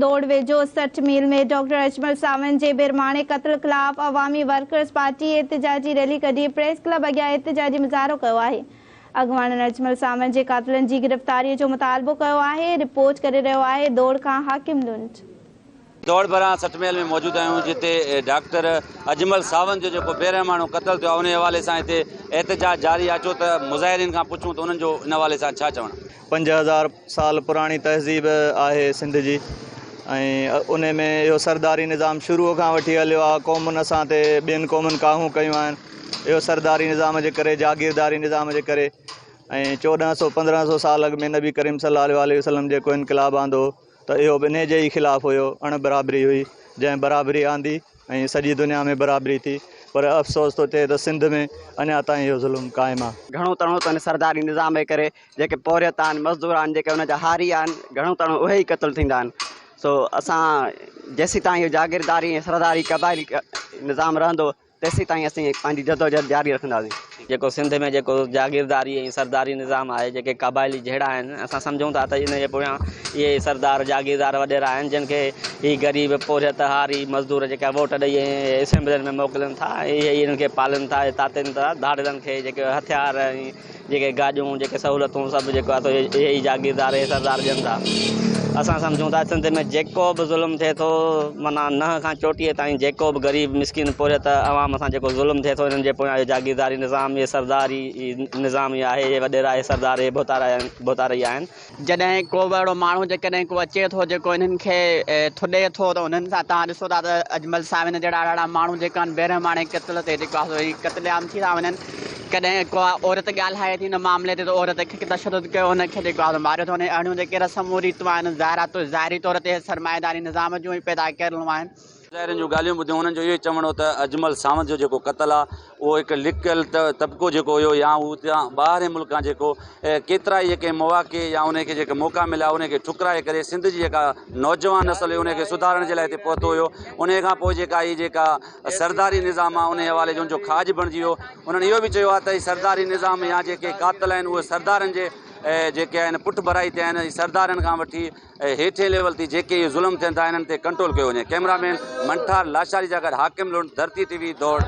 दौड़ वेझो 60 मील में डॉक्टर अजमल सावंत जे बिरमाणे क़त्ल ख़िलाफ़ अवामी वर्कर्स पार्टी एहतिजाजी रैली कढी प्रेस क्लब अॻियां एहतिजाजी मुज़ाहिरो कयो आहे। अॻवाननि अजमल सावंत जे क़ातिलनि जी गिरफ़्तारीअ जो मुतालबो कयो आहे। रिपोर्ट करे रहियो आहे दौड़ खां हाकिम लुंड। दौड़ भरां 60 मील में मौजूद आहियूं जिते डॉक्टर अजमल सावंत जो जेको बेरहमानो क़त्ल थियो आहे उन हवाले सां हिते एहतिजाज जारी आहे। अचो त मुज़ाहिरीन खां पुछूं त उन्हनि जो इन हवाले सां छा चवणु। 5000 साल पुरानी तहज़ीब आहे सिंध जी ऐं उन में इहो सरदारी निज़ाम शुरूअ खां वठी हलियो आहे। क़ौमुनि असां ते ॿियनि क़ौमुनि काहूं कयूं आहिनि। इहो सरदारी निज़ाम जे करे जागीरदारी निज़ाम जे करे ऐं 1400-1500 साल अॻु में नबी करीम सल्लल्लाहु अलैहि वसल्लम जेको इनक़लाब आंदो त इहो इन जे ई ख़िलाफ़ु हुयो। अण बराबरी हुई जंहिं बराबरी आंदी ऐं सॼी दुनिया में बराबरी थी। पर अफ़सोस थो थिए त सिंध में अञा ताईं इहो ज़ुल्म क़ाइमु आहे। घणो तणो त सरदारी निज़ाम जे करे जेके पौरियत आहिनि मज़दूर आहिनि जेके उन जा हारी आहिनि घणो तणो उहे ई क़त्ल थींदा आहिनि। सो असां जेसीं ताईं इहो जागीरदारी ऐं सरदारी क़बाइली निज़ाम रहंदो तेसीं ताईं असीं पंहिंजी जदोजहद जारी रखंदासीं। जेको सिंध में जेको जागीरदारी ऐं सरदारी निज़ाम आहे जेके क़बाइली जहिड़ा आहिनि असां सम्झूं था त इन जे पोयां इहे सरदार जागीरदार वॾेरा आहिनि जिन खे ही ग़रीब पोरियत हारी मज़दूर जेका वोट ॾेई असेंबलियुनि में मोकिलनि था इहे इन्हनि खे पालनि था तातनि था धाड़नि खे जेके हथियार ऐं जेके गाॾियूं जेके सहूलियतूं सभु जेको आहे त इहे ई जागीरदार ऐं सरदार ॾियनि था। असां सम्झूं था सिंध में जेको बि ज़ुल्म थिए थो माना नह खां चोटीअ ताईं जेको बि ग़रीब मिसकिन पोरियत आवाम सां जेको ज़ुल्म थिए थो इन्हनि जे पोयां जागीरदारी निज़ाम इहे सरदारी निज़ाम ई आहे। इहे वॾेरा इहे सरदार इहे भोतारई आहिनि। जॾहिं को बि अहिड़ो माण्हू जेकॾहिं को अचे थो जेको इन्हनि खे थुॾे थो त उन्हनि सां तव्हां ॾिसो था त अजमल सावंत जहिड़ा ॾाढा माण्हू जेका आहिनि बेरहमाणे क़त्ल ते जेको आहे क़त्लेआम थी था वञनि। कॾहिं को औरत ॻाल्हाए थी हिन मामले ते त औरत खे तशदुद कयो हुनखे जेको आहे मारियो थो वञे। अहिड़ियूं जेके रस्मूं रीतूं आहिनि ज़ाहिरी तौर ते सरमाएदारी निज़ाम जूं ई पैदा कयलूं आहिनि। मुज़ाहिरनि जूं ॻाल्हियूं ॿुधियूं उन्हनि जो इहो चवणो त अजमल सावंत जो जेको क़त्ल आहे उहो हिकु लिकियल तबिको जेको हुयो या उतां ॿाहिरि मुल्कां जेको केतिरा ई जेके मौक़े या उनखे जेके मौक़ा मिलिया उनखे ठुकराए करे सिंध जी जेका नौजवान नसल हुई उनखे सुधारण जे लाइ हिते पहुतो हुयो। उन खां पोइ जेका हीअ जेका सरदारी निज़ाम आहे उन हवाले जो उनजो खाज बणिजी वियो। उन्हनि इहो बि चयो आहे त हीअ सरदारी निज़ाम या जेके क़ातिल आहिनि उहे सरदारनि जे जेके आहिनि पुठ भराई ते आहिनि सरदारनि खां वठी हेठे लेवल ते जेके इहे ज़ुल्म थियनि था इन्हनि ते कंट्रोल कयो वञे। कैमरामैन मंठार लाशारी जा गॾु हाकिम लुंड, धरती टीवी दौड़।